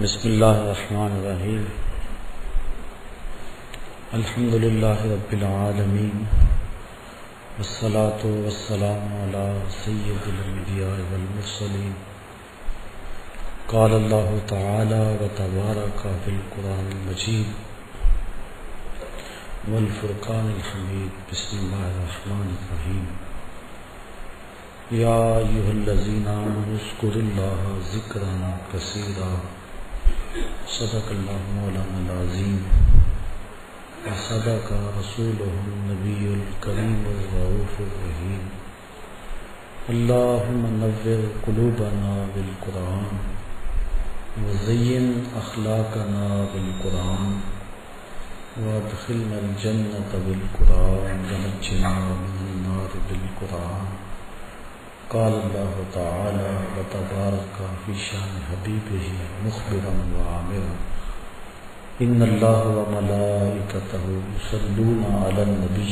بسم اللہ الرحمن الرحیم الحمد للہ رب العالمین والصلاة والسلام علی سید الانبیاء والمرسلین قال اللہ تعالی وتبارک فی القرآن المجید والفرقان الحمید بسم اللہ الرحمن الرحیم یا ایھا الذین آمنوا اذکروا اللہ ذکرا کثیرا صدق اللہ مولانا العظیم وصدق رسولہ النبی الکریم الرؤوف الرحیم اللہم نور قلوبنا بالقرآن وزین اخلاقنا بالقرآن وادخلنا الجنة بالقرآن ونجنا من النار بالقرآن قال اللہ تعالی وتبارک فی شان حبیبہ مخبرا وعامرا ان اللہ وملائکتہ یصلون علی النبی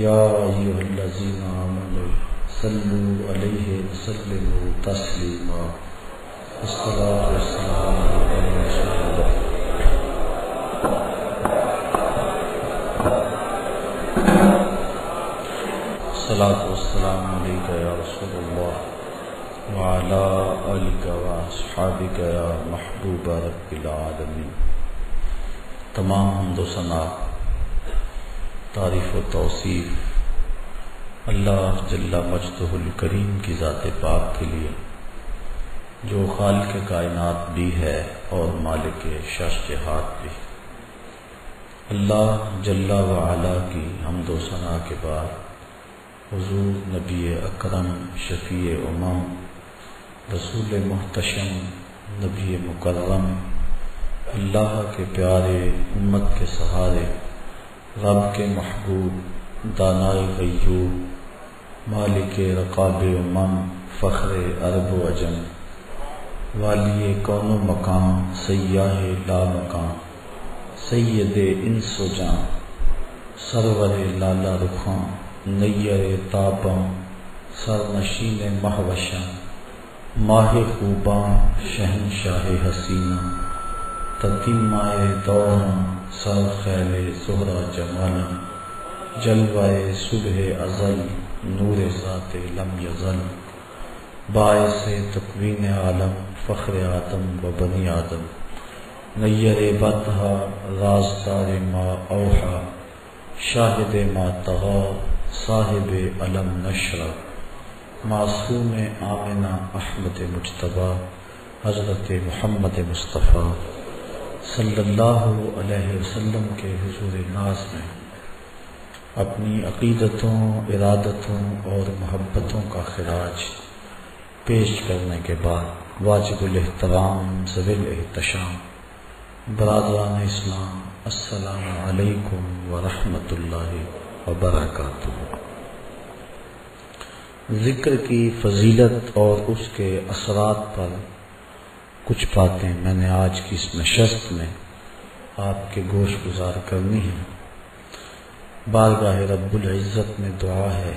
یا ایھا الذین آمنوا صلوا علیہ وسلموا تسلیما الصلاۃ والسلام علی رسول اللہ الصلاۃ والسلام علیک یا رسول اللہ وعلی آلک واصحابک یا محبوب رب العالمین۔ تمام حمد و ثنا، تعریف و توصیف اللہ جل مجدہ الکریم کی ذات پاک کے لیے، جو خالق کائنات بھی ہے اور مالک شش جہات بھی۔ اللہ جل وعلا کی حمد و ثنا کے بعد حضور نبی اکرم شفیع امم رسول محتشم نبی مکرم اللہ کے پیارے امت کے سہارے رب کے محبوب دانائے غیوب مالک رقاب امم فخر عرب و عجم والی کون و مقام سیاہ لا مقام سید انس و جان سرور لالا رخاں نیر تاباں سرنشین مہوشاں ماہ خوباں شہنشاہ حسینہ تتیمہ دوراں سر خیل زہرہ جمالاں جلوہ صبح ازل نور ذات لم یزل باعث تکوین عالم فخر آدم و بنی آدم نیر بطحہ رازدار ما اوحا شاہد ما طغا صاحب علم نشرہ معصوم آمنہ احمد مجتبیٰ حضرت محمد مصطفیٰ صلی اللہ علیہ وسلم کے حضور ناز میں اپنی عقیدتوں، ارادتوں اور محبتوں کا خراج پیش کرنے کے بعد واجب الاحترام ذوی الاحتشام برادران اسلام السلام علیکم ورحمۃ اللہ وبرکاتہ۔ ذکر کی فضیلت اور اس کے اثرات پر کچھ باتیں میں نے آج کی اس نشست میں آپ کے گوش گزار کرنی ہے۔ بارگاہ رب العزت میں دعا ہے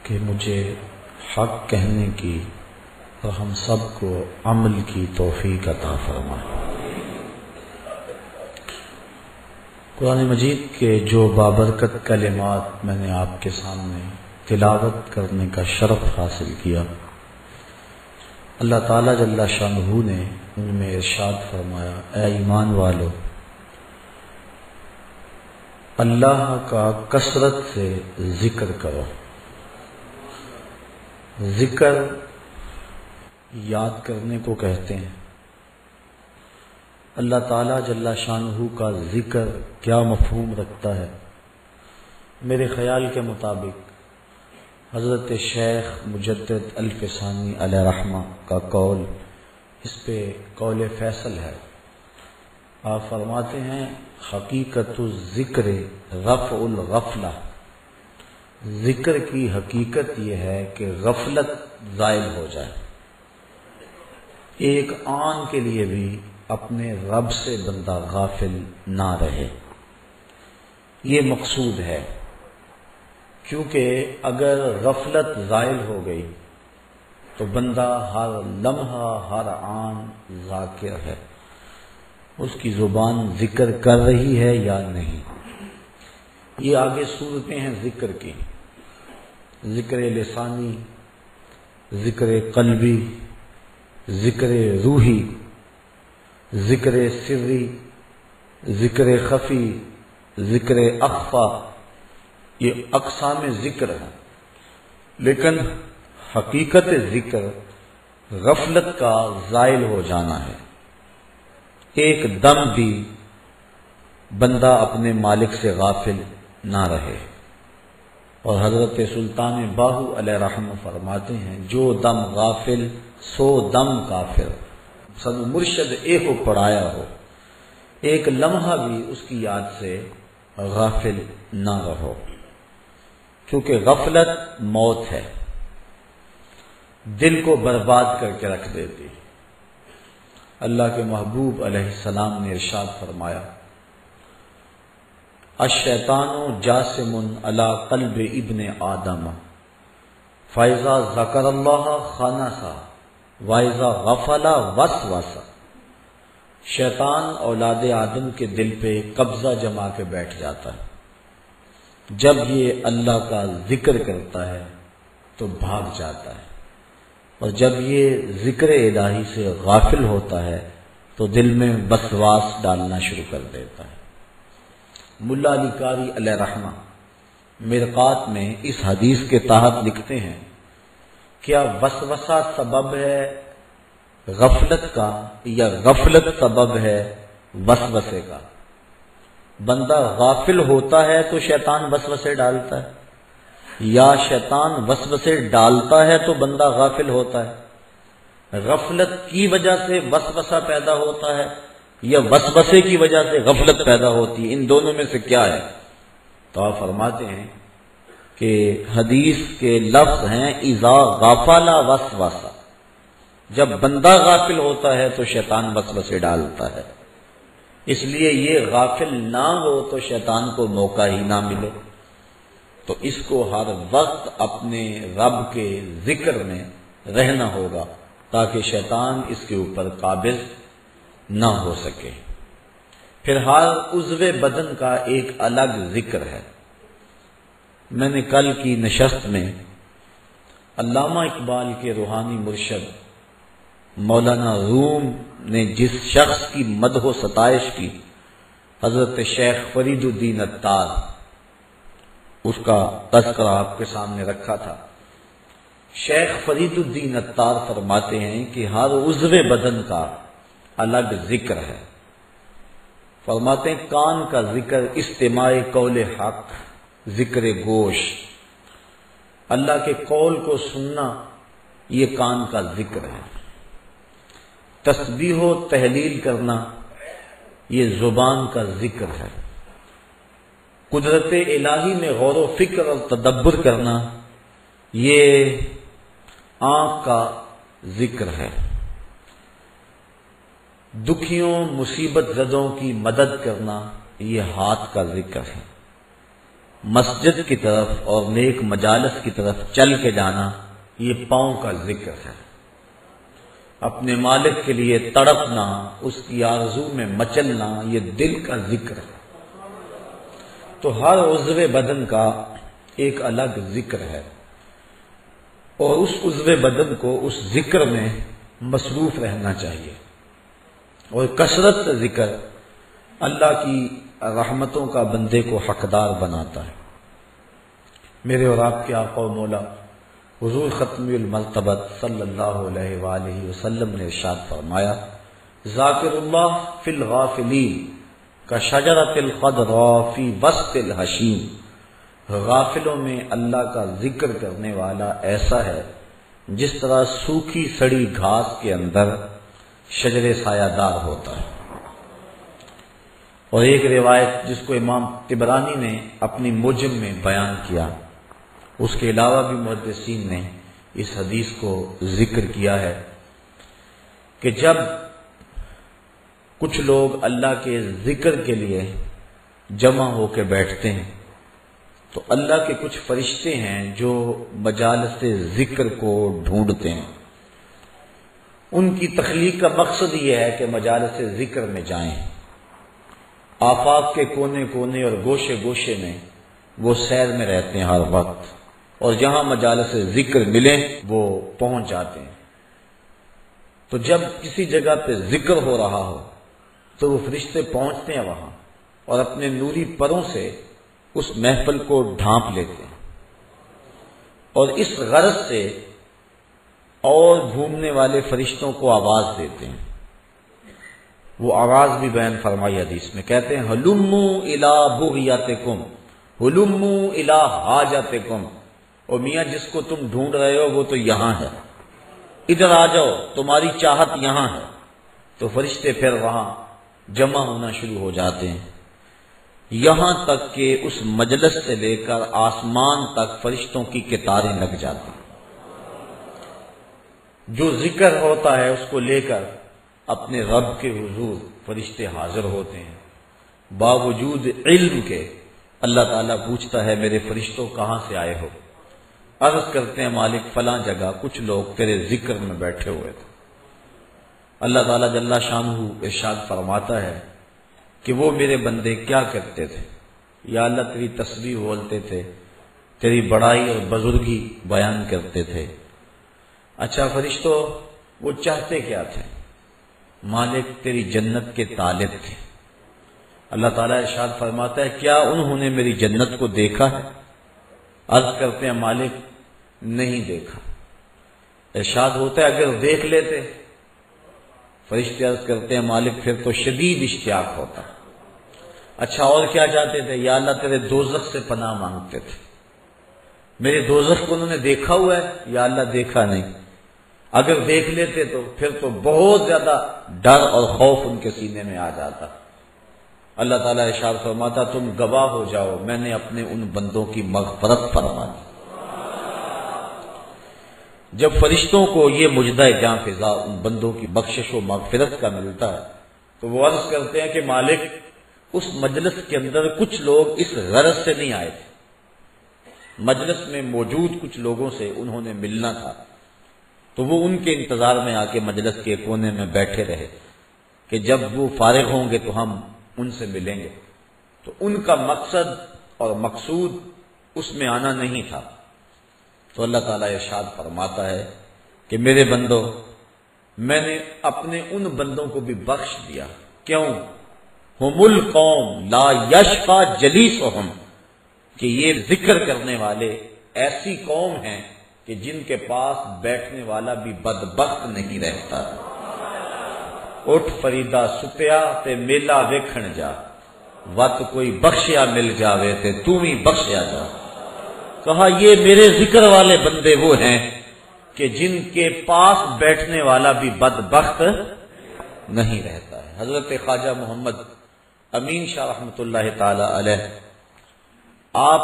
کہ مجھے حق کہنے کی اور ہم سب کو عمل کی توفیق عطا فرمائے۔ قرآن مجید کے جو بابرکت کلمات میں نے آپ کے سامنے تلاوت کرنے کا شرف حاصل کیا، اللہ تعالیٰ جل شانہ نے ان میں ارشاد فرمایا، اے ایمان والو، اللہ کا کثرت سے ذکر کرو۔ ذکر یاد کرنے کو کہتے ہیں۔ اللہ تعالیٰ جل شانہ کا ذکر کیا مفہوم رکھتا ہے؟ میرے خیال کے مطابق حضرت شیخ مجدد الفسانی علیہ رحمہ کا قول اس پہ قول فیصل ہے۔ آپ فرماتے ہیں، حقیقت الذکر رفع الغفلہ، ذکر کی حقیقت یہ ہے کہ غفلت زائل ہو جائے، ایک آن کے لیے بھی اپنے رب سے بندہ غافل نہ رہے، یہ مقصود ہے۔ کیونکہ اگر غفلت زائل ہو گئی تو بندہ ہر لمحہ ہر آن ذاکر ہے، اس کی زبان ذکر کر رہی ہے یا نہیں۔ یہ آگے صورتیں ہیں ذکر کی، ذکر لسانی، ذکر قلبی، ذکر روحی، ذکر سری، ذکر خفی، ذکر اخفا، یہ اقسام ذکر ہیں۔ لیکن حقیقت ذکر غفلت کا زائل ہو جانا ہے، ایک دم بھی بندہ اپنے مالک سے غافل نہ رہے۔ اور حضرت سلطان باہو علیہ رحمہ فرماتے ہیں، جو دم غافل سو دم کافر، سن مرشد ایک پڑھایا ہو، ایک لمحہ بھی اس کی یاد سے غافل نہ رہو، کیونکہ غفلت موت ہے، دل کو برباد کر کے رکھ دیتی۔ اللہ کے محبوب علیہ السلام نے ارشاد فرمایا، الشیطان جاسم علی قلب ابن آدم فاذا ذکر اللہ خنسا واذا غفل وسوس۔ شیطان اولاد آدم کے دل پہ قبضہ جما کے بیٹھ جاتا ہے، جب یہ اللہ کا ذکر کرتا ہے تو بھاگ جاتا ہے، اور جب یہ ذکر الہی سے غافل ہوتا ہے تو دل میں وسواس ڈالنا شروع کر دیتا ہے۔ ملا علی قاری علیہ رحمہ مرقات میں اس حدیث کے تحت لکھتے ہیں، کیا وسوسہ سبب ہے غفلت کا یا غفلت سبب ہے وسوسے کا؟ بندہ غافل ہوتا ہے تو شیطان وسوسے ڈالتا ہے، یا شیطان وسوسے ڈالتا ہے تو بندہ غافل ہوتا ہے؟ غفلت کی وجہ سے وسوسہ پیدا ہوتا ہے یا وسوسے کی وجہ سے غفلت پیدا ہوتی ہے؟ ان دونوں میں سے کیا ہے؟ تو آپ فرماتے ہیں کہ حدیث کے لفظ ہیں اذا غفل وسوس، جب بندہ غافل ہوتا ہے تو شیطان وسوسے ڈالتا ہے، اس لیے یہ غافل نہ ہو تو شیطان کو موقع ہی نہ ملے۔ تو اس کو ہر وقت اپنے رب کے ذکر میں رہنا ہوگا تاکہ شیطان اس کے اوپر قابض نہ ہو سکے۔ پھر ہر عضو بدن کا ایک الگ ذکر ہے۔ میں نے کل کی نشست میں علامہ اقبال کے روحانی مرشد مولانا روم نے جس شخص کی مدح و ستائش کی، حضرت شیخ فرید الدین عطار، اس کا تذکرہ آپ کے سامنے رکھا تھا۔ شیخ فرید الدین عطار فرماتے ہیں کہ ہر عضو بدن کا الگ ذکر ہے۔ فرماتے ہیں کان کا ذکر استماع قول حق، ذکر گوش، اللہ کے قول کو سننا، یہ کان کا ذکر ہے۔ تسبیح و تحلیل کرنا، یہ زبان کا ذکر ہے۔ قدرت الہی میں غور و فکر اور تدبر کرنا، یہ آنکھ کا ذکر ہے۔ دکھیوں مصیبت زدوں کی مدد کرنا، یہ ہاتھ کا ذکر ہے۔ مسجد کی طرف اور نیک مجالس کی طرف چل کے جانا، یہ پاؤں کا ذکر ہے۔ اپنے مالک کے لیے تڑپنا، اس کی آرزو میں مچلنا، یہ دل کا ذکر ہے۔ تو ہر عضو بدن کا ایک الگ ذکر ہے، اور اس عضو بدن کو اس ذکر میں مصروف رہنا چاہیے۔ اور کثرت ذکر اللہ کی رحمتوں کا بندے کو حقدار بناتا ہے۔ میرے اور آپ کے آقا و مولا حضور ختم المرتبت صلی اللہ علیہ وآلہ وسلم نے ارشاد فرمایا، ذاکر اللہ فی الغافلین کشجرۃ الخضراء فی وسط الحشیم۔ غافلوں میں اللہ کا ذکر کرنے والا ایسا ہے جس طرح سوکھی سڑی گھاس کے اندر شجر سایہ دار ہوتا ہے۔ اور ایک روایت جس کو امام طبرانی نے اپنی معجم میں بیان کیا، اس کے علاوہ بھی محدثین نے اس حدیث کو ذکر کیا ہے کہ جب کچھ لوگ اللہ کے ذکر کے لیے جمع ہو کے بیٹھتے ہیں تو اللہ کے کچھ فرشتے ہیں جو مجالس ذکر کو ڈھونڈتے ہیں، ان کی تخلیق کا مقصد یہ ہے کہ مجالس ذکر میں جائیں، آفاق کے کونے کونے اور گوشے گوشے میں وہ سیر میں رہتے ہیں ہر وقت، اور جہاں مجالس ذکر ملیں وہ پہنچ جاتے ہیں۔ تو جب کسی جگہ پہ ذکر ہو رہا ہو تو وہ فرشتے پہنچتے ہیں وہاں اور اپنے نوری پروں سے اس محفل کو ڈھانپ لیتے ہیں، اور اس غرض سے اور گھومنے والے فرشتوں کو آواز دیتے ہیں۔ وہ آواز بھی بیان فرمائی حدیث میں، کہتے ہیں ہلمو الی بغیتکم، ہلمو الی حاجتکم، اور میاں جس کو تم ڈھونڈ رہے ہو وہ تو یہاں ہے، ادھر آ جاؤ، تمہاری چاہت یہاں ہے۔ تو فرشتے پھر وہاں جمع ہونا شروع ہو جاتے ہیں، یہاں تک کہ اس مجلس سے لے کر آسمان تک فرشتوں کی قطاریں لگ جاتی ہیں۔ جو ذکر ہوتا ہے اس کو لے کر اپنے رب کے حضور فرشتے حاضر ہوتے ہیں، باوجود علم کے اللہ تعالیٰ پوچھتا ہے میرے فرشتوں کہاں سے آئے ہو؟ عرض کرتے ہیں مالک فلاں جگہ کچھ لوگ تیرے ذکر میں بیٹھے ہوئے تھے۔ اللہ تعالیٰ جل شانہ ارشاد فرماتا ہے کہ وہ میرے بندے کیا کرتے تھے؟ یا اللہ تیری تسبیح بولتے تھے، تیری بڑائی اور بزرگی بیان کرتے تھے۔ اچھا فرشتوں وہ چاہتے کیا تھے؟ مالک تیری جنت کے طالب تھے۔ اللہ تعالیٰ ارشاد فرماتا ہے کیا انہوں نے میری جنت کو دیکھا ہے؟ عرض کرتے ہیں مالک نہیں دیکھا۔ ارشاد ہوتا ہے اگر دیکھ لیتے؟ فرشتے عرض کرتے ہیں مالک پھر تو شدید اشتیاق ہوتا۔ اچھا اور کیا چاہتے تھے؟ یا اللہ تیرے دوزخ سے پناہ مانگتے تھے، میرے دوزخ کو انہوں نے دیکھا ہوا ہے؟ یا اللہ دیکھا نہیں۔ اگر دیکھ لیتے تو پھر تو بہت زیادہ ڈر اور خوف ان کے سینے میں آ جاتا۔ اللہ تعالیٰ ارشاد فرماتا تم گواہ ہو جاؤ میں نے اپنے ان بندوں کی مغفرت فرما دی۔ جب فرشتوں کو یہ مجدہ جاں فضا ان بندوں کی بخشش و مغفرت کا ملتا ہے تو وہ عرض کرتے ہیں کہ مالک اس مجلس کے اندر کچھ لوگ اس غرض سے نہیں آئے تھے، مجلس میں موجود کچھ لوگوں سے انہوں نے ملنا تھا، تو وہ ان کے انتظار میں آ کے مجلس کے کونے میں بیٹھے رہے کہ جب وہ فارغ ہوں گے تو ہم ان سے ملیں گے۔ تو ان کا مقصد اور مقصود اس میں آنا نہیں تھا۔ تو اللہ تعالیٰ ارشاد فرماتا ہے کہ میرے بندوں میں نے اپنے ان بندوں کو بھی بخش دیا۔ کیوں؟ ہم القوم لا یشقی جلیسہم، کہ یہ ذکر کرنے والے ایسی قوم ہیں کہ جن کے پاس بیٹھنے والا بھی بدبخت نہیں رہتا۔ اٹھ فریدا ستیا تے میلا ویکھن جا، وت کوئی بخشیا مل جاوے تے تو ہی بخشیا جا۔ کہا یہ میرے ذکر والے بندے وہ ہیں کہ جن کے پاس بیٹھنے والا بھی بدبخت نہیں رہتا ہے۔ حضرت خواجہ محمد امین شاہ رحمۃ اللہ تعالی علیہ آپ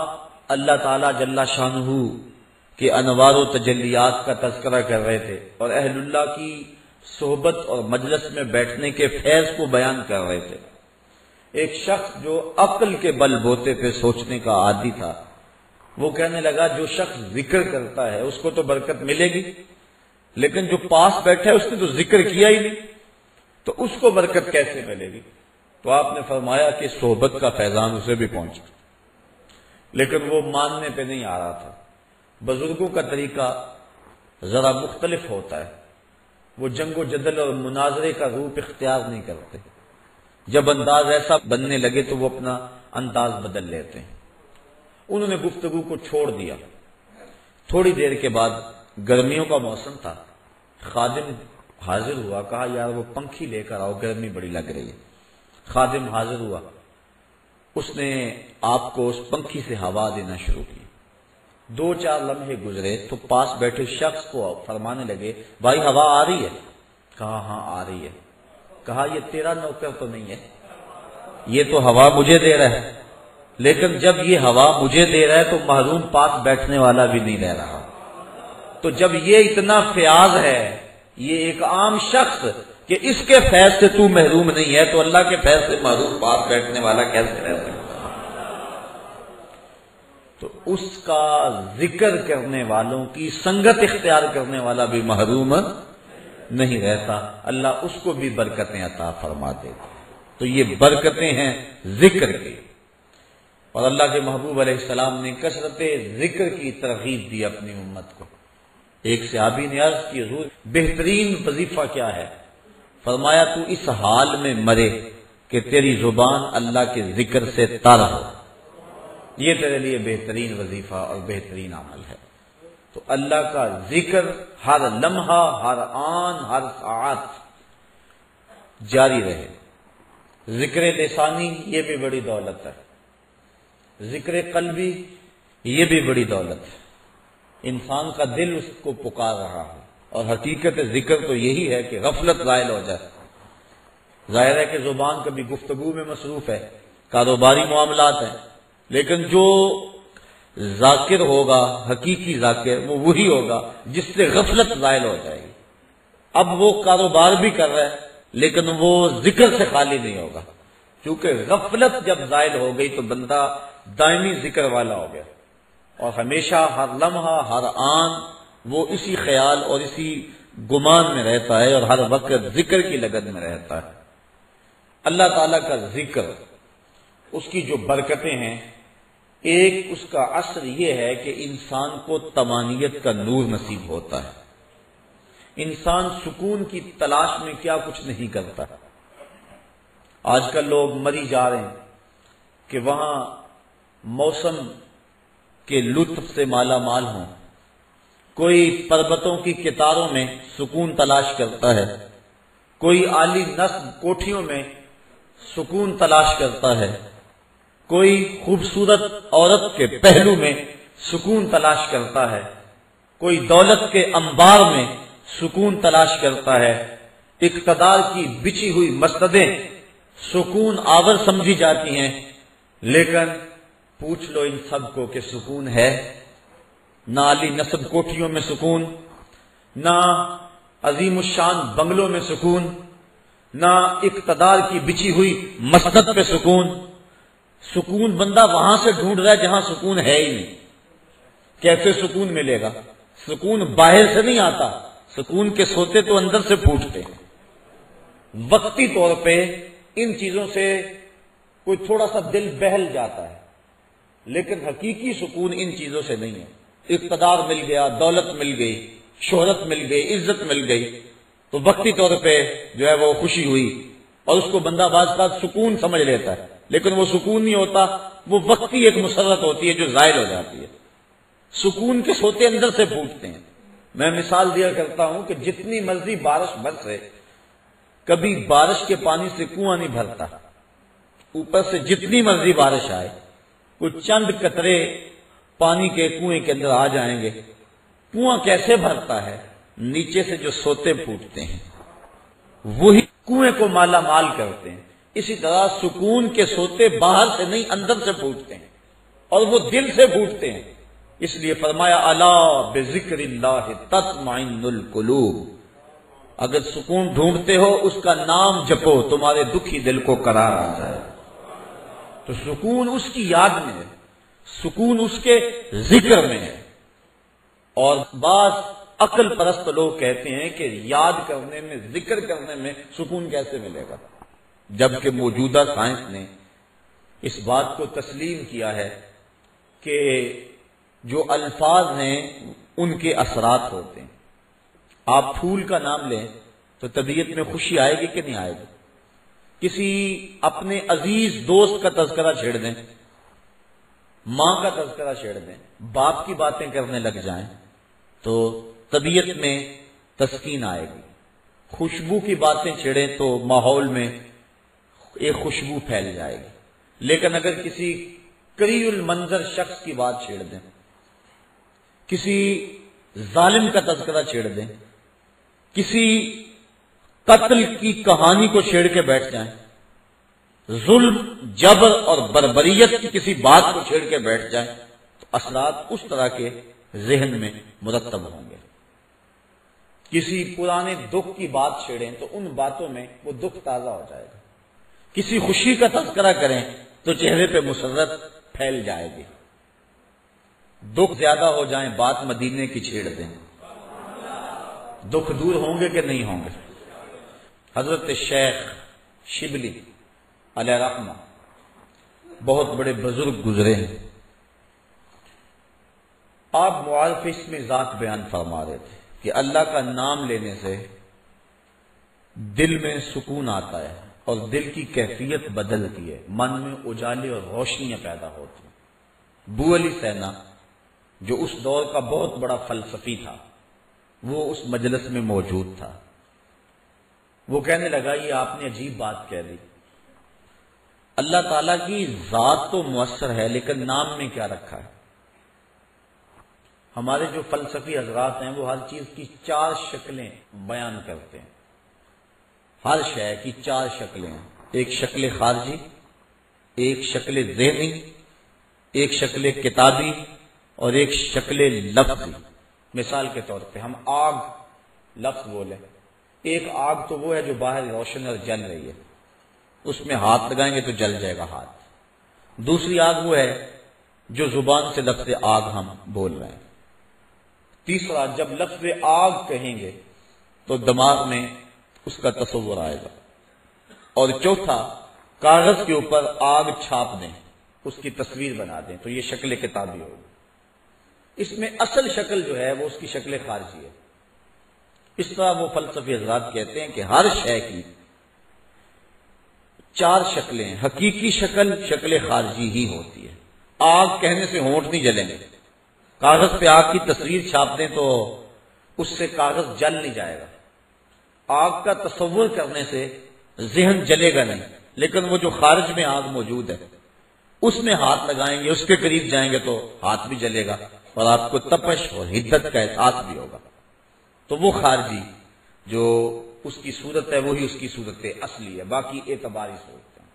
اللہ تعالیٰ جل شانہ کے انوار و تجلیات کا تذکرہ کر رہے تھے اور اہل اللہ کی صحبت اور مجلس میں بیٹھنے کے فیض کو بیان کر رہے تھے۔ ایک شخص جو عقل کے بل بوتے پہ سوچنے کا عادی تھا وہ کہنے لگا جو شخص ذکر کرتا ہے اس کو تو برکت ملے گی، لیکن جو پاس بیٹھا ہے اس نے تو ذکر کیا ہی نہیں، تو اس کو برکت کیسے ملے گی؟ تو آپ نے فرمایا کہ صحبت کا فیضان اسے بھی پہنچا، لیکن وہ ماننے پہ نہیں آ رہا تھا۔ بزرگوں کا طریقہ ذرا مختلف ہوتا ہے، وہ جنگ و جدل اور مناظرے کا روپ اختیار نہیں کرتے، جب انداز ایسا بننے لگے تو وہ اپنا انداز بدل لیتے ہیں۔ انہوں نے گفتگو کو چھوڑ دیا۔ تھوڑی دیر کے بعد گرمیوں کا موسم تھا، خادم حاضر ہوا، کہا یار وہ پنکھی لے کر آؤ گرمی بڑی لگ رہی ہے۔ خادم حاضر ہوا، اس نے آپ کو اس پنکھی سے ہوا دینا شروع کی۔ 2-4 لمحے گزرے تو پاس بیٹھے شخص کو فرمانے لگے بھائی ہوا آ رہی ہے؟ کہا ہاں آ رہی ہے۔ کہا یہ تیرا نوکر تو نہیں ہے، یہ تو ہوا مجھے دے رہا ہے، لیکن جب یہ ہوا مجھے دے رہا ہے تو محروم پاس بیٹھنے والا بھی نہیں رہ رہا۔ تو جب یہ اتنا فیاض ہے، یہ ایک عام شخص کہ اس کے فیض سے تو محروم نہیں ہے، تو اللہ کے فیض سے محروم پاس بیٹھنے والا کیسے رہ سکتا؟ تو اس کا ذکر کرنے والوں کی سنگت اختیار کرنے والا بھی محروم نہیں رہتا، اللہ اس کو بھی برکتیں عطا فرما دے۔ تو یہ برکتیں ہیں ذکر کی، اور اللہ کے محبوب علیہ السلام نے کثرت ذکر کی ترغیب دی اپنی امت کو۔ ایک صحابی نے عرض کی حضور بہترین وظیفہ کیا ہے؟ فرمایا تو اس حال میں مرے کہ تیری زبان اللہ کے ذکر سے تر ہو، یہ تیرے لیے بہترین وظیفہ اور بہترین عمل ہے۔ تو اللہ کا ذکر ہر لمحہ، ہر آن، ہر ساعت جاری رہے۔ ذکر لسانی یہ بھی بڑی دولت ہے، ذکر قلبی یہ بھی بڑی دولت ہے۔ انسان کا دل اس کو پکار رہا ہے، اور حقیقت ذکر تو یہی ہے کہ غفلت زائل ہو جائے۔ ظاہر ہے کہ زبان کبھی گفتگو میں مصروف ہے، کاروباری معاملات ہیں، لیکن جو ذاکر ہوگا، حقیقی ذاکر، وہ وہی ہوگا جس سے غفلت زائل ہو جائے گی۔ اب وہ کاروبار بھی کر رہا ہے لیکن وہ ذکر سے خالی نہیں ہوگا، کیونکہ غفلت جب زائل ہو گئی تو بندہ دائمی ذکر والا ہو گیا، اور ہمیشہ ہر لمحہ، ہر آن وہ اسی خیال اور اسی گمان میں رہتا ہے، اور ہر وقت ذکر کی لگن میں رہتا ہے۔ اللہ تعالیٰ کا ذکر، اس کی جو برکتیں ہیں، ایک اس کا اثر یہ ہے کہ انسان کو طمانینت کا نور نصیب ہوتا ہے۔ انسان سکون کی تلاش میں کیا کچھ نہیں کرتا۔ آج کل لوگ مری جا رہے ہیں کہ وہاں موسم کے لطف سے مالا مال ہوں، کوئی پربتوں کی کتاروں میں سکون تلاش کرتا ہے، کوئی عالی نصب کوٹھیوں میں سکون تلاش کرتا ہے، کوئی خوبصورت عورت کے پہلو میں سکون تلاش کرتا ہے، کوئی دولت کے انبار میں سکون تلاش کرتا ہے، اقتدار کی بچھی ہوئی مسندیں سکون آور سمجھی جاتی ہیں، لیکن پوچھ لو ان سب کو کہ سکون ہے؟ نہ علی نصب کوٹھیوں میں سکون، نہ عظیم الشان بنگلوں میں سکون، نہ اقتدار کی بچھی ہوئی مسند پہ سکون۔ سکون بندہ وہاں سے ڈھونڈ رہا ہے جہاں سکون ہے ہی نہیں۔ کیسے سکون ملے گا؟ سکون باہر سے نہیں آتا، سکون کے سوتے تو اندر سے پھوٹتے ہیں۔ وقتی طور پہ ان چیزوں سے کوئی تھوڑا سا دل بہل جاتا ہے، لیکن حقیقی سکون ان چیزوں سے نہیں ہے۔ اقتدار مل گیا، دولت مل گئی، شہرت مل گئی، عزت مل گئی، تو وقتی طور پہ جو ہے وہ خوشی ہوئی، اور اس کو بندہ بعض بات سکون سمجھ لیتا ہے، لیکن وہ سکون نہیں ہوتا، وہ وقتی ایک مسرت ہوتی ہے جو زائل ہو جاتی ہے۔ سکون کے سوتے اندر سے پھوٹتے ہیں۔ میں مثال دیا کرتا ہوں کہ جتنی مرضی بارش برسے، کبھی بارش کے پانی سے کنواں نہیں بھرتا۔ اوپر سے جتنی مرضی بارش آئے، کچھ چند قطرے پانی کے کنویں کے اندر آ جائیں گے۔ کنواں کیسے بھرتا ہے؟ نیچے سے جو سوتے پھوٹتے ہیں وہی کنویں کو مالا مال کرتے ہیں۔ اسی طرح سکون کے سوتے باہر سے نہیں اندر سے پھوٹتے ہیں، اور وہ دل سے پھوٹتے ہیں۔ اس لیے فرمایا الا بذکر اللہ تطمئن القلوب، اگر سکون ڈھونڈتے ہو اس کا نام جپو، تمہارے دکھی دل کو قرار آ جائے۔ تو سکون اس کی یاد میں ہے، سکون اس کے ذکر میں ہے۔ اور بعض عقل پرست لوگ کہتے ہیں کہ یاد کرنے میں، ذکر کرنے میں سکون کیسے ملے گا، جبکہ موجودہ سائنس نے اس بات کو تسلیم کیا ہے کہ جو الفاظ ہیں ان کے اثرات ہوتے ہیں۔ آپ پھول کا نام لیں تو طبیعت میں خوشی آئے گی کہ نہیں آئے گی؟ کسی اپنے عزیز دوست کا تذکرہ چھیڑ دیں، ماں کا تذکرہ چھیڑ دیں، باپ کی باتیں کرنے لگ جائیں تو طبیعت میں تسکین آئے گی۔ خوشبو کی باتیں چھیڑیں تو ماحول میں ایک خوشبو پھیل جائے گی۔ لیکن اگر کسی قریء المنظر شخص کی بات چھیڑ دیں، کسی ظالم کا تذکرہ چھیڑ دیں، کسی قتل کی کہانی کو چھیڑ کے بیٹھ جائیں، ظلم، جبر اور بربریت کی کسی بات کو چھیڑ کے بیٹھ جائیں تو اثرات اس طرح کے ذہن میں مرتب ہوں گے۔ کسی پرانے دکھ کی بات چھیڑیں تو ان باتوں میں وہ دکھ تازہ ہو جائے گا۔ کسی خوشی کا تذکرہ کریں تو چہرے پہ مسرت پھیل جائے گی۔ دکھ زیادہ ہو جائیں، بات مدینے کی چھیڑ دیں دکھ دور ہوں گے کہ نہیں ہوں گے؟ حضرت شیخ شبلی علیہ رحمہ بہت بڑے بزرگ گزرے ہیں. آپ معارف اس میں ذات بیان فرما رہے تھے کہ اللہ کا نام لینے سے دل میں سکون آتا ہے اور دل کی کیفیت بدلتی ہے، من میں اجالے اور روشنیاں پیدا ہوتی ہیں. بو علی سینا جو اس دور کا بہت بڑا فلسفی تھا، وہ اس مجلس میں موجود تھا. وہ کہنے لگا یہ آپ نے عجیب بات کہہ دی، اللہ تعالیٰ کی ذات تو مؤثر ہے لیکن نام میں کیا رکھا ہے؟ ہمارے جو فلسفی حضرات ہیں وہ ہر چیز کی 4 شکلیں بیان کرتے ہیں. ہر شے کی 4 شکلیں ہیں، ایک شکل خارجی، ایک شکل ذہنی، ایک شکل کتابی اور ایک شکل لفظی. مثال کے طور پہ ہم آگ لفظ بولیں، ایک آگ تو وہ ہے جو باہر روشن اور جل رہی ہے، اس میں ہاتھ لگائیں گے تو جل جائے گا ہاتھ. دوسری آگ وہ ہے جو زبان سے لفظ آگ ہم بول رہے ہیں. تیسرا جب لفظ آگ کہیں گے تو دماغ میں اس کا تصور آئے گا. اور چوتھا کاغذ کے اوپر آگ چھاپ دیں، اس کی تصویر بنا دیں تو یہ شکل کتابی ہوگی. اس میں اصل شکل جو ہے وہ اس کی شکل خارجی ہے. اس طرح وہ فلسفی حضرات کہتے ہیں کہ ہر شے کی 4 شکلیں ہیں. حقیقی شکل شکل خارجی ہی ہوتی ہے. آگ کہنے سے ہونٹ نہیں جلیں گے، کاغذ پہ آگ کی تصویر چھاپ دیں تو اس سے کاغذ جل نہیں جائے گا. آگ کا تصور کرنے سے ذہن جلے گا نہیں، لیکن وہ جو خارج میں آگ موجود ہے اس میں ہاتھ لگائیں گے، اس کے قریب جائیں گے تو ہاتھ بھی جلے گا اور آپ کو تپش اور حدت کا احساس بھی ہوگا. تو وہ خارجی جو اس کی صورت ہے وہی اس کی صورت اصلی ہے، باقی اعتباری صورت ہے.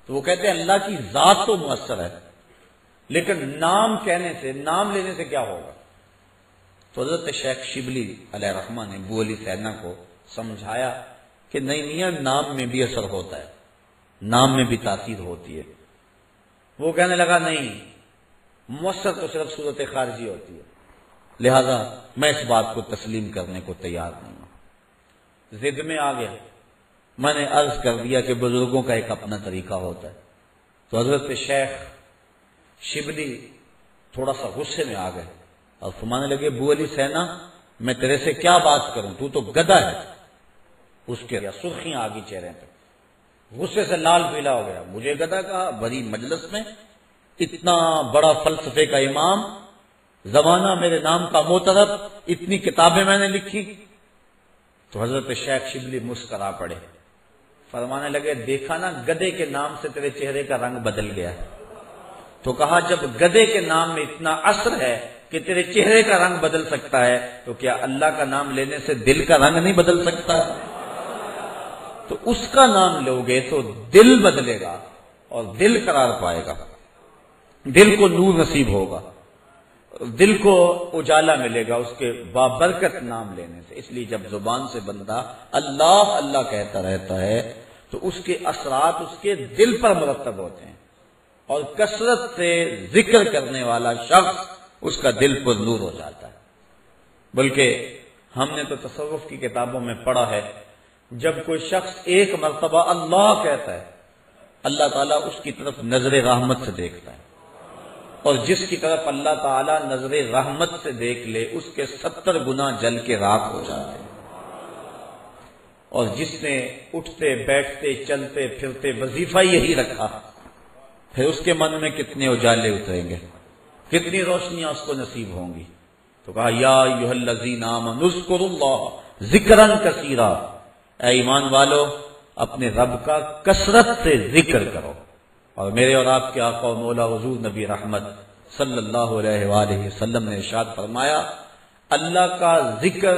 تو وہ کہتے ہیں اللہ کی ذات تو مؤثر ہے لیکن نام کہنے سے، نام لینے سے کیا ہوگا؟ تو حضرت شیخ شبلی علیہ رحمہ نے بو علی سینا کو سمجھایا کہ نہیں میاں، نام میں بھی اثر ہوتا ہے، نام میں بھی تاثیر ہوتی ہے. وہ کہنے لگا نہیں، مؤثر تو صرف صورت خارجی ہوتی ہے، لہذا میں اس بات کو تسلیم کرنے کو تیار نہیں ہوں. ضد میں آ گیا. میں نے عرض کر دیا کہ بزرگوں کا ایک اپنا طریقہ ہوتا ہے. تو حضرت شیخ شبلی تھوڑا سا غصے میں آ گئے اور فرمانے لگے بو علی سینا میں تیرے سے کیا بات کروں، تو گدھا ہے. اس کے سرخیاں آ گئی چہرے پہ، غصے سے لال پیلا ہو گیا. مجھے گدھا کہا بڑی مجلس میں، اتنا بڑا فلسفے کا امام، زمانہ میرے نام کا معترف، اتنی کتابیں میں نے لکھی. تو حضرت شیخ شبلی مسکرا پڑے، فرمانے لگے دیکھا نا گدھے کے نام سے تیرے چہرے کا رنگ بدل گیا. تو کہا جب گدھے کے نام میں اتنا اثر ہے کہ تیرے چہرے کا رنگ بدل سکتا ہے تو کیا اللہ کا نام لینے سے دل کا رنگ نہیں بدل سکتا؟ تو اس کا نام لو گے تو دل بدلے گا اور دل قرار پائے گا، دل کو نور نصیب ہوگا، دل کو اجالا ملے گا اس کے بابرکت نام لینے سے. اس لیے جب زبان سے بندہ اللہ اللہ کہتا رہتا ہے تو اس کے اثرات اس کے دل پر مرتب ہوتے ہیں، اور کثرت سے ذکر کرنے والا شخص اس کا دل پر نور ہو جاتا ہے. بلکہ ہم نے تو تصوف کی کتابوں میں پڑھا ہے جب کوئی شخص ایک مرتبہ اللہ کہتا ہے اللہ تعالیٰ اس کی طرف نظر رحمت سے دیکھتا ہے، اور جس کی طرف اللہ تعالیٰ نظر رحمت سے دیکھ لے اس کے 70 گنا جل کے راکھ ہو جاتے ہیں. اور جس نے اٹھتے بیٹھتے چلتے پھرتے وظیفہ یہی رکھا پھر اس کے من میں کتنے اجالے اتریں گے، کتنی روشنیاں اس کو نصیب ہوں گی. تو کہا یا ایھا الذین آمنوا اذکروا اللہ ذکرا کثیرا، اے ایمان والو اپنے رب کا کثرت سے ذکر کرو. اور میرے اور آپ کے آقا و مولا حضور نبی رحمت صلی اللہ علیہ وآلہ وسلم نے ارشاد فرمایا اللہ کا ذکر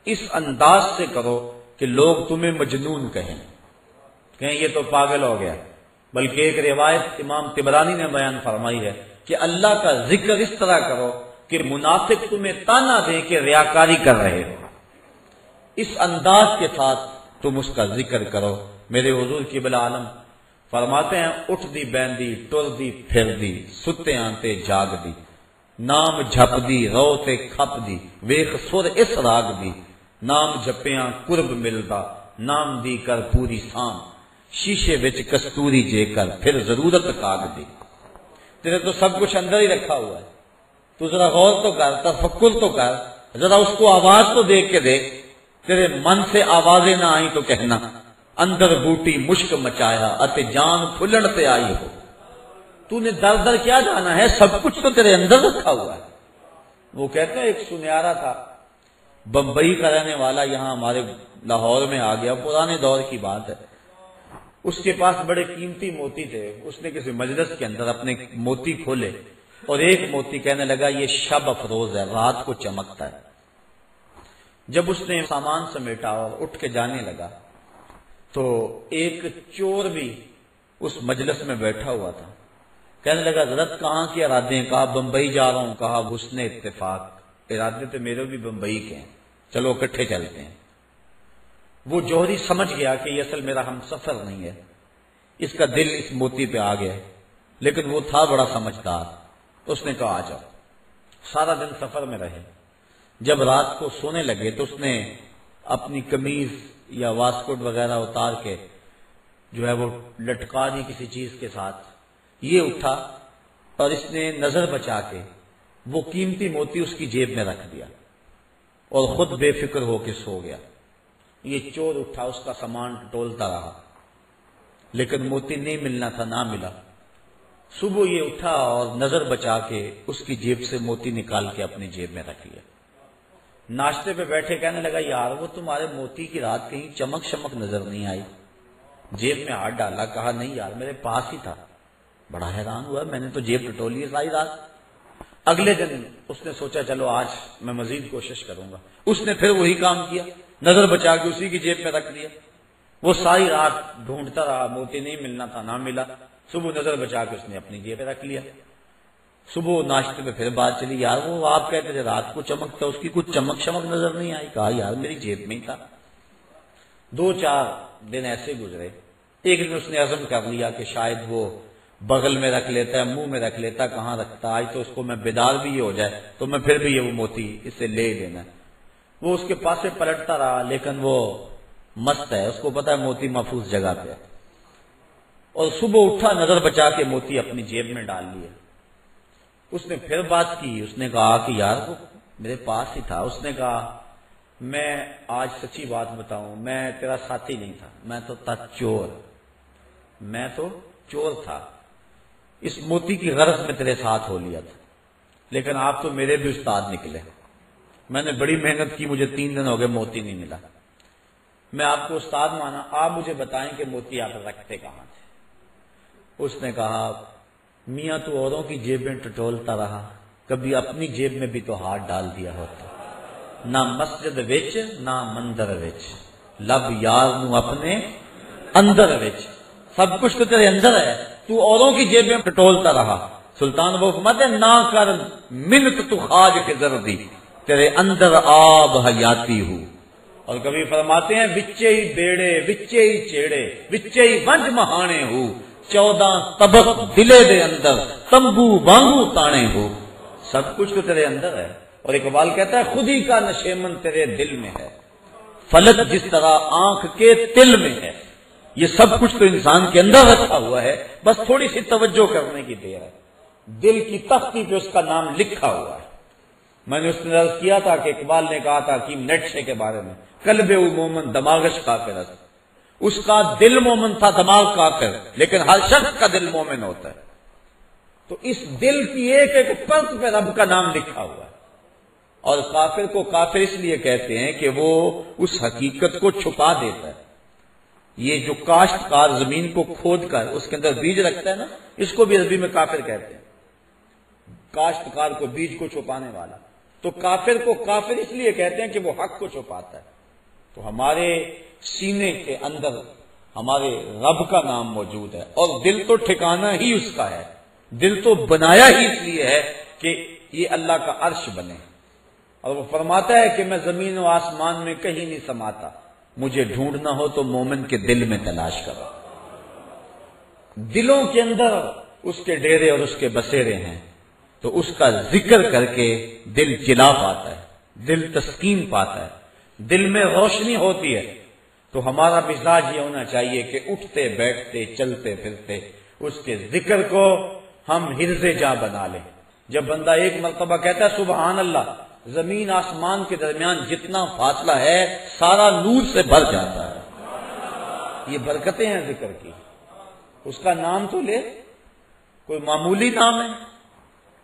اس انداز سے کرو کہ لوگ تمہیں مجنون کہیں یہ تو پاگل ہو گیا. بلکہ ایک روایت امام طبرانی نے بیان فرمائی ہے کہ اللہ کا ذکر اس طرح کرو کہ منافق تمہیں تانا دیں کہ ریاکاری کر رہے ہو. اس انداز کے ساتھ تم اس کا ذکر کرو. میرے حضور قبلہ عالم فرماتے ہیں اٹھ دی بیندی ٹر دی پھر دی ستے آنتے جاگ دی. نام جھپ دی رو تے کھپ دی ویخ سر اس راگ دی نام جپیاں قرب ملدا نام دی کر پوری سام شیشے وچ کستوری جے کر پھر ضرورت کاغ دی تیرے تو سب کچھ اندر ہی رکھا ہوا ہے، تو ذرا غور تو کر، تفکر تو کر، ذرا اس کو آواز تو دیکھ کے دیکھ، تیرے من سے آوازیں نہ آئیں تو کہنا اندر بوٹی مشک مچایا اتے جان پھلن تے آئی ہو۔ تو نے در در کیا جانا ہے، سب کچھ تو تیرے اندر رکھا ہوا ہے۔ وہ کہتے ہیں ایک سنیارا تھا بمبئی کا رہنے والا، یہاں ہمارے لاہور میں آ گیا، پرانے دور کی بات ہے۔ اس کے پاس بڑے قیمتی موتی تھے، اس نے کسی مجلس کے اندر اپنے موتی کھولے اور ایک موتی کہنے لگا یہ شب افروز ہے، رات کو چمکتا ہے۔ جب اس نے سامان سمیٹا اور اٹھ کے جانے لگا تو ایک چور بھی اس مجلس میں بیٹھا ہوا تھا، کہنے لگا حضرت کہاں کے ارادے ہیں؟ کہا بمبئی جا رہا ہوں۔ کہا حسن اتفاق، ارادے تو میرے بھی بمبئی کے ہیں، چلو اکٹھے چلتے ہیں۔ وہ جوہری سمجھ گیا کہ یہ اصل میرا ہم سفر نہیں ہے، اس کا دل اس موتی پہ آ گیا، لیکن وہ تھا بڑا سمجھدار، تو اس نے کہا آ جاؤ۔ سارا دن سفر میں رہے، جب رات کو سونے لگے تو اس نے اپنی قمیض یا واسکٹ وغیرہ اتار کے جو ہے وہ لٹکا دی کسی چیز کے ساتھ، یہ اٹھا اور اس نے نظر بچا کے وہ قیمتی موتی اس کی جیب میں رکھ دیا اور خود بے فکر ہو کے سو گیا۔ یہ چور اٹھا، اس کا سامان ٹولتا رہا، لیکن موتی نہیں ملنا تھا، نہ ملا۔ صبح یہ اٹھا اور نظر بچا کے اس کی جیب سے موتی نکال کے اپنی جیب میں رکھ لیا۔ ناشتے پہ بیٹھے کہنے لگا یار وہ تمہارے موتی کی رات کہیں چمک شمک نظر نہیں آئی؟ جیب میں ہاتھ ڈالا، کہا نہیں یار میرے پاس ہی تھا۔ بڑا حیران ہوا، میں نے تو جیب ٹٹولی ہے ساری رات۔ اگلے دن اس نے سوچا چلو آج میں مزید کوشش کروں گا، اس نے پھر وہی کام کیا، نظر بچا کے اسی کی جیب میں رکھ دیا۔ وہ ساری رات ڈھونڈتا رہا، موتی نہیں ملنا تھا، نہ ملا۔ صبح نظر بچا کے اس نے اپنی جیب میں رکھ لیا۔ صبح ناشتے میں پھر بات چلی، یار وہ آپ کہتے تھے رات کو چمکتا، اس کی کچھ چمک شمک نظر نہیں آئی؟ کہا یار میری جیب میں ہی تھا۔ 2-4 دن ایسے گزرے، ایک دن اس نے عزم کر لیا کہ شاید وہ بغل میں رکھ لیتا ہے، منہ میں رکھ لیتا، کہاں رکھتا، آج تو اس کو میں بیدار بھی یہ ہو جائے تو میں پھر بھی یہ وہ موتی اس سے لے لینا۔ وہ اس کے پاس سے پلٹتا رہا، لیکن وہ مست ہے، اس کو پتا ہے موتی محفوظ جگہ پہ ہے، اور صبح اٹھا نظر بچا کے موتی اپنی جیب میں ڈال لیے۔ اس نے پھر بات کی، اس نے کہا کہ یار وہ میرے پاس ہی تھا۔ اس نے کہا میں آج سچی بات بتاؤں، میں تیرا ساتھی نہیں تھا، میں تو تھا چور، میں تو چور تھا، اس موتی کی غرض میں تیرے ساتھ ہو لیا تھا، لیکن آپ تو میرے بھی استاد نکلے، میں نے بڑی محنت کی، مجھے 3 دن ہو گئے موتی نہیں ملا، میں آپ کو استاد مانا، آپ مجھے بتائیں کہ موتی آپ رکھتے کہاں تھے؟ اس نے کہا میاں تو اوروں کی جیب میں ٹٹولتا رہا، کبھی اپنی جیب میں بھی تو ہاتھ ڈال دیا ہوتا، نہ مسجد وچ نہ مندر وچ، لب یار نو اپنے اندر وچ، سب کچھ تو تیرے اندر ہے، تو اوروں کی جیب میں ٹٹولتا رہا۔ سلطان وہ فرماتے ہیں نہ کر منت تو خواج کے زردی، تیرے اندر آب حیاتی ہوں۔ اور کبھی فرماتے ہیں وچے ہی بیڑے وچے ہی چیڑے وچے ہی ونج مہانے ہو، 14 طبق دلے دے اندر تمبو وانگو تانے ہو، سب کچھ تو تیرے اندر ہے۔ اور اقبال کہتا ہے خود ہی کا نشیمن تیرے دل میں ہے، فلک جس طرح آنکھ کے تل میں ہے، یہ سب کچھ تو انسان کے اندر رکھا ہوا ہے، بس تھوڑی سی توجہ کرنے کی دیر ہے۔ دل کی تختی پہ اس کا نام لکھا ہوا ہے۔ میں نے اس نے عرض کیا تھا کہ اقبال نے کہا تھا حکیم نیٹشے کے بارے میں، قلب او مومن دماغش کافر است، اس کا دل مومن تھا، دماغ کافر، لیکن ہر شخص کا دل مومن ہوتا ہے۔ تو اس دل کی ایک ایک پرت پہ رب کا نام لکھا ہوا ہے۔ اور کافر کو کافر اس لیے کہتے ہیں کہ وہ اس حقیقت کو چھپا دیتا ہے۔ یہ جو کاشتکار زمین کو کھود کر اس کے اندر بیج رکھتا ہے نا، اس کو بھی عربی میں کافر کہتے ہیں، کاشتکار کو بیج کو چھپانے والا۔ تو کافر کو کافر اس لیے کہتے ہیں کہ وہ حق کو چھپاتا ہے۔ تو ہمارے سینے کے اندر ہمارے رب کا نام موجود ہے، اور دل تو ٹھکانا ہی اس کا ہے، دل تو بنایا ہی اس لیے ہے کہ یہ اللہ کا عرش بنے۔ اور وہ فرماتا ہے کہ میں زمین و آسمان میں کہیں نہیں سماتا، مجھے ڈھونڈنا ہو تو مومن کے دل میں تلاش کرو۔ دلوں کے اندر اس کے ڈیرے اور اس کے بسیرے ہیں۔ تو اس کا ذکر کر کے دل جلا پاتا ہے، دل تسکین پاتا ہے، دل میں روشنی ہوتی ہے۔ تو ہمارا مزاج یہ ہونا چاہیے کہ اٹھتے بیٹھتے چلتے پھرتے اس کے ذکر کو ہم حرز جاں بنا لیں۔ جب بندہ ایک مرتبہ کہتا ہے سبحان اللہ، زمین آسمان کے درمیان جتنا فاصلہ ہے سارا نور سے بھر جاتا ہے۔ یہ برکتیں ہیں ذکر کی۔ اس کا نام تو لے، کوئی معمولی نام ہے؟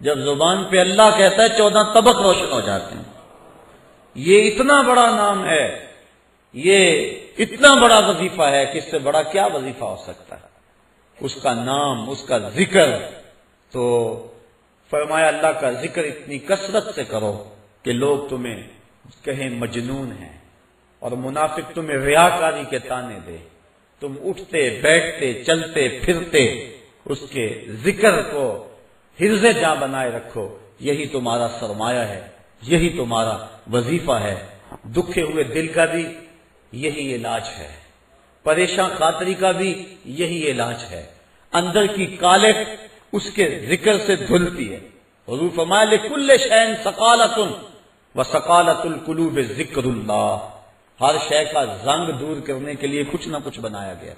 جب زبان پہ اللہ کہتا ہے 14 طبق روشن ہو جاتے ہیں۔ یہ اتنا بڑا نام ہے، یہ اتنا بڑا وظیفہ ہے کہ اس سے بڑا کیا وظیفہ ہو سکتا ہے؟ اس کا نام، اس کا ذکر۔ تو فرمایا اللہ کا ذکر اتنی کثرت سے کرو کہ لوگ تمہیں کہیں مجنون ہیں، اور منافق تمہیں ریاکاری کے طعنے دے۔ تم اٹھتے بیٹھتے چلتے پھرتے اس کے ذکر کو حرز جاں بنائے رکھو، یہی تمہارا سرمایہ ہے، یہی تمہارا وظیفہ ہے۔ دکھے ہوئے دل کا بھی یہی علاج ہے، پریشان خاطری کا بھی یہی علاج ہے۔ اندر کی کالک اس کے ذکر سے دھلتی ہے۔ حضور فرمایا لکل شیء سقالۃ وسقالۃ القلوب ذکر اللہ۔ ہر شے کا زنگ دور کرنے کے لیے کچھ نہ کچھ بنایا گیا۔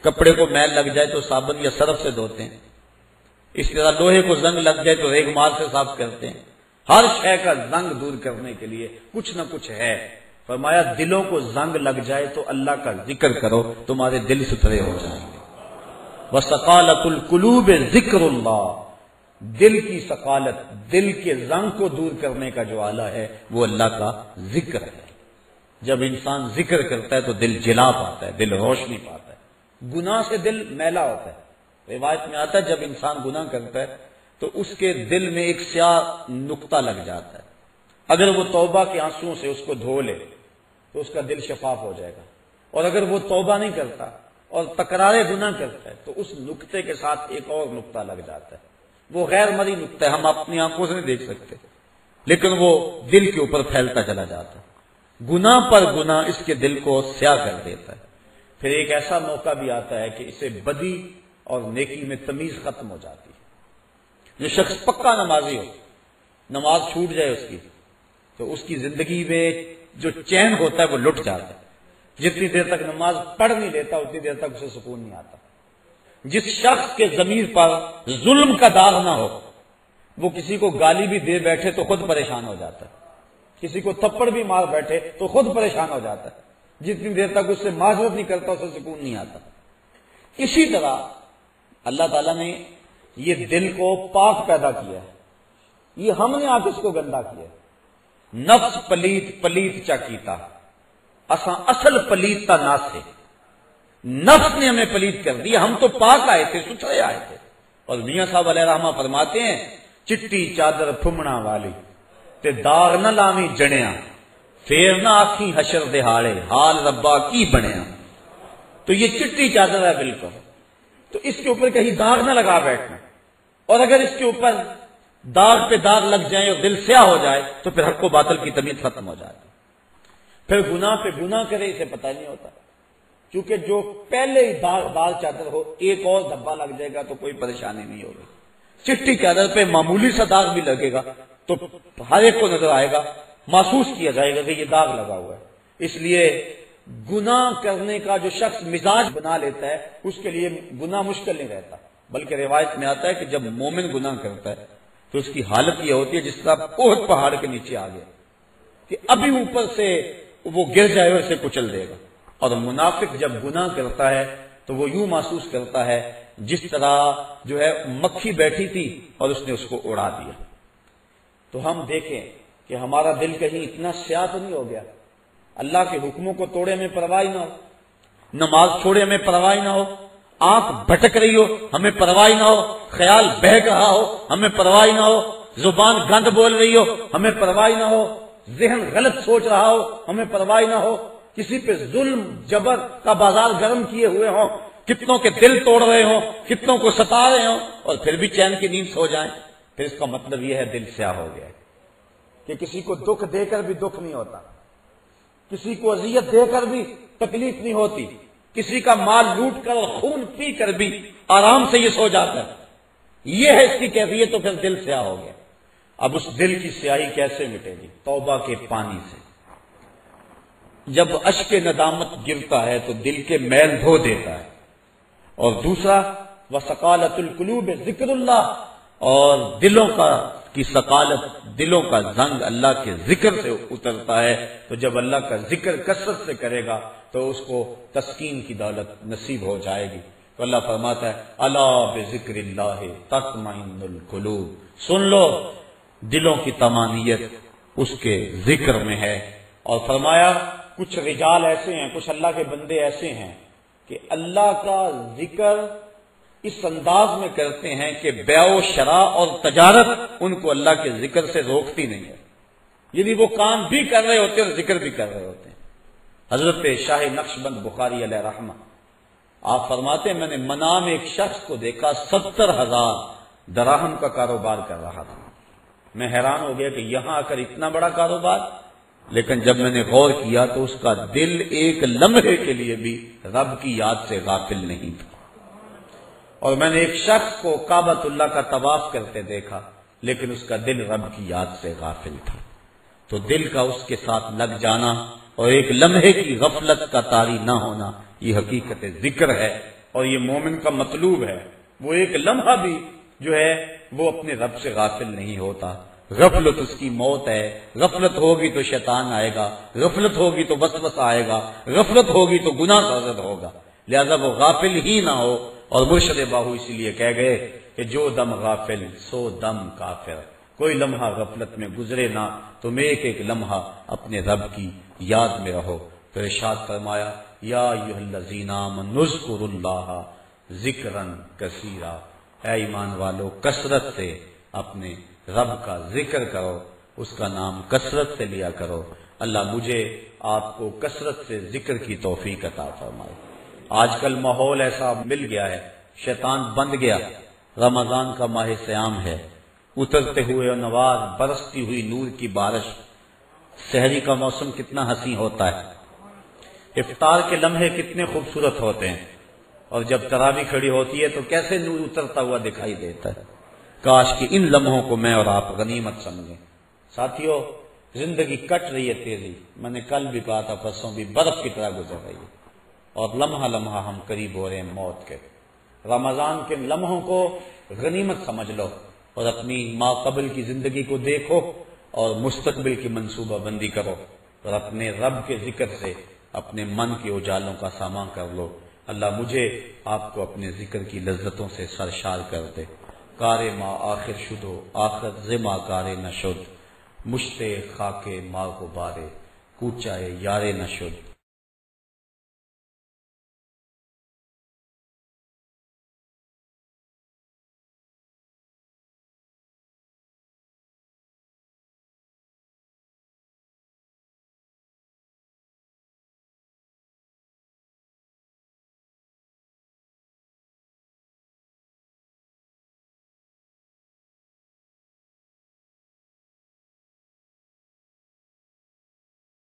کپڑے کو میل لگ جائے تو صابن یا سرف سے دھوتے ہیں، اس طرح لوہے کو زنگ لگ جائے تو ریگ مال سے صاف کرتے ہیں۔ ہر شے کا زنگ دور کرنے کے لیے کچھ نہ کچھ ہے۔ فرمایا دلوں کو زنگ لگ جائے تو اللہ کا ذکر کرو، تمہارے دل ستھرے ہو جائیں گے۔ وَسَقَالَةُ الْقُلُوبِ ذِكْرُ اللَّهِ، دل کی سقالت، دل کے زنگ کو دور کرنے کا جو آلہ ہے وہ اللہ کا ذکر ہے۔ جب انسان ذکر کرتا ہے تو دل جلا پاتا ہے، دل روشنی پاتا ہے۔ گناہ سے دل میلا ہوتا ہے۔ روایت میں آتا ہے جب انسان گناہ کرتا ہے تو اس کے دل میں ایک سیاہ نقطہ لگ جاتا ہے۔ اگر وہ توبہ کے آنسوؤں سے اس کو دھو لے تو اس کا دل شفاف ہو جائے گا، اور اگر وہ توبہ نہیں کرتا اور تکرارے گناہ کرتا ہے تو اس نقطے کے ساتھ ایک اور نقطہ لگ جاتا ہے۔ وہ غیر مرئی نقطہ ہے، ہم اپنی آنکھوں سے نہیں دیکھ سکتے، لیکن وہ دل کے اوپر پھیلتا چلا جاتا ہے۔ گناہ پر گناہ اس کے دل کو سیاہ کر دیتا ہے۔ پھر ایک ایسا موقع بھی آتا ہے کہ اسے بدی اور نیکی میں تمیز ختم ہو جاتی ہے۔ جو شخص پکا نمازی ہو، نماز چھوٹ جائے اس کی تو اس کی زندگی میں جو چین ہوتا ہے وہ لٹ جاتا ہے۔ جتنی دیر تک نماز پڑھ نہیں لیتا اتنی دیر تک اسے سکون نہیں آتا۔ جس شخص کے ضمیر پر ظلم کا داغ نہ ہو، وہ کسی کو گالی بھی دے بیٹھے تو خود پریشان ہو جاتا ہے، کسی کو تھپڑ بھی مار بیٹھے تو خود پریشان ہو جاتا ہے۔ جتنی دیر تک اس سے معذرت نہیں کرتا اسے سکون نہیں آتا۔ اسی طرح اللہ تعالیٰ نے یہ دل کو پاک پیدا کیا ہے، یہ ہم نے آپ اس کو گندا کیا ہے۔ نفس پلیت پلیت چا کیتا، اساں اصل پلیت تا ناس ہے۔ نفس نے ہمیں پلیت کر دیا، ہم تو پاک آئے تھے، ستھرے آئے تھے۔ اور میاں صاحب علیہ رحمہ فرماتے ہیں چٹی چادر پھمنا والی تے داغ نہ لاویں جڑیاں، پھر نہ آکھیں حشر دہاڑے حال ربا کی بنیا۔ تو یہ چٹی چادر ہے بالکل، تو اس کے اوپر کہیں داغ نہ لگا بیٹھنا، اور اگر اس کے اوپر داغ پہ داغ لگ جائیں اور دل سیاہ ہو جائے تو پھر حق و باطل کی تمیز ختم ہو جاتی۔ پھر گناہ پہ گناہ کرے اسے پتہ نہیں ہوتا، کیونکہ جو پہلے ہی داغ چادر ہو ایک اور دھبا لگ جائے گا تو کوئی پریشانی نہیں ہوگی۔ چٹی چادر پہ معمولی سا داغ بھی لگے گا تو ہر ایک کو نظر آئے گا، محسوس کیا جائے گا کہ یہ داغ لگا ہوا ہے۔ اس لیے گناہ کرنے کا جو شخص مزاج بنا لیتا ہے اس کے لیے گناہ مشکل نہیں رہتا، بلکہ روایت میں آتا ہے کہ جب مومن گناہ کرتا ہے تو اس کی حالت یہ ہوتی ہے جس طرح احد پہاڑ کے نیچے آ گیا کہ ابھی اوپر سے وہ گر جائے اور اسے کچل دے گا۔ اور منافق جب گناہ کرتا ہے تو وہ یوں محسوس کرتا ہے جس طرح جو ہے مکھی بیٹھی تھی اور اس نے اس کو اڑا دیا۔ تو ہم دیکھیں کہ ہمارا دل کہیں اتنا سیاہ تو نہیں ہو گیا، اللہ کے حکموں کو توڑے میں پرواہ نہ ہو، نماز چھوڑے ہمیں پرواہ نہ ہو، آنکھ بھٹک رہی ہو ہمیں پرواہ نہ ہو، خیال بہک رہا ہو ہمیں پرواہ نہ ہو، زبان گند بول رہی ہو ہمیں پرواہ نہ ہو، ذہن غلط سوچ رہا ہو ہمیں پرواہ نہ ہو، کسی پہ ظلم جبر کا بازار گرم کیے ہوئے ہوں، کتنوں کے دل توڑ رہے ہوں، کتنوں کو ستا رہے ہوں، اور پھر بھی چین کی نیند سو جائیں، پھر اس کا مطلب یہ ہے دل سیاہ ہو گیا کہ کسی کو دکھ دے کر بھی دکھ نہیں ہوتا، کسی کو اذیت دے کر بھی تکلیف نہیں ہوتی، کسی کا مال لوٹ کر اور خون پی کر بھی آرام سے یہ سو جاتا ہے۔ یہ ہے اس کی کیفیت، تو پھر دل سیاہ ہو گیا۔ اب اس دل کی سیاہی کیسے مٹے گی؟ توبہ کے پانی سے۔ جب اشک ندامت گرتا ہے تو دل کے میل دھو دیتا ہے۔ اور دوسرا وثقالۃ القلوب ذکر اللہ، اور دلوں کی ثقالت، دلوں کا زنگ اللہ کے ذکر سے اترتا ہے۔ تو جب اللہ کا ذکر کثرت سے کرے گا تو اس کو تسکین کی دولت نصیب ہو جائے گی۔ تو اللہ فرماتا ہے الا بذکر اللہ تطمئن القلوب، سن لو دلوں کی طمانینت اس کے ذکر میں ہے۔ اور فرمایا کچھ رجال ایسے ہیں، کچھ اللہ کے بندے ایسے ہیں کہ اللہ کا ذکر اس انداز میں کرتے ہیں کہ بیع و شراء اور تجارت ان کو اللہ کے ذکر سے روکتی نہیں ہے، یعنی وہ کام بھی کر رہے ہوتے ہیں اور ذکر بھی کر رہے ہوتے ہیں۔ حضرت شاہ نقشبند بخاری علیہ رحمہ آپ فرماتے ہیں میں نے منام ایک شخص کو دیکھا 70,000 دراہم کا کاروبار کر رہا تھا۔ میں حیران ہو گیا کہ یہاں آ کر اتنا بڑا کاروبار، لیکن جب میں نے غور کیا تو اس کا دل ایک لمحے کے لیے بھی رب کی یاد سے غافل نہیں تھا۔ اور میں نے ایک شخص کو کعبۃ اللہ کا طواف کرتے دیکھا، لیکن اس کا دل رب کی یاد سے غافل تھا۔ تو دل کا اس کے ساتھ لگ جانا اور ایک لمحے کی غفلت کا طاری نہ ہونا، یہ حقیقت ذکر ہے، اور یہ مومن کا مطلوب ہے۔ وہ ایک لمحہ بھی جو ہے وہ اپنے رب سے غافل نہیں ہوتا۔ غفلت اس کی موت ہے۔ غفلت ہوگی تو شیطان آئے گا، غفلت ہوگی تو وسوسہ آئے گا، غفلت ہوگی تو گناہ سرزد ہوگا، لہذا وہ غافل ہی نہ ہو۔ اور مرشد باہو اسی لیے کہہ گئے کہ جو دم غافل سو دم کافر، کوئی لمحہ غفلت میں گزرے نہ، تم ایک ایک لمحہ اپنے رب کی یاد میں رہو۔ تو ارشاد فرمایا یا ایھا الذین آمنوا اذکروا اللہ ذکرا کثیرا، اے ایمان والو کثرت سے اپنے رب کا ذکر کرو، اس کا نام کثرت سے لیا کرو۔ اللہ مجھے آپ کو کثرت سے ذکر کی توفیق عطا فرمائے۔ آج کل ماحول ایسا مل گیا ہے، شیطان بند گیا، رمضان کا ماہ صیام ہے، اترتے ہوئے انوار، برستی ہوئی نور کی بارش، سحری کا موسم کتنا حسین ہوتا ہے، افطار کے لمحے کتنے خوبصورت ہوتے ہیں، اور جب تراویح کھڑی ہوتی ہے تو کیسے نور اترتا ہوا دکھائی دیتا ہے۔ کاش کہ ان لمحوں کو میں اور آپ غنیمت سمجھیں۔ ساتھیو زندگی کٹ رہی ہے تیزی، میں نے کل بھی کہا تھا، پرسوں بھی، برف کی طرح گزر رہی ہے، اور لمحہ لمحہ ہم قریب ہو رہے ہیں موت کے۔ رمضان کے لمحوں کو غنیمت سمجھ لو، اور اپنی ما قبل کی زندگی کو دیکھو اور مستقبل کی منصوبہ بندی کرو، اور اپنے رب کے ذکر سے اپنے من کے اجالوں کا سامان کر لو۔ اللہ مجھے آپ کو اپنے ذکر کی لذتوں سے سرشار کر دے۔ کار ما آخر شدو آخر زما کار نشد، مشتے خاک ما غبارے کوچائے یار نشد۔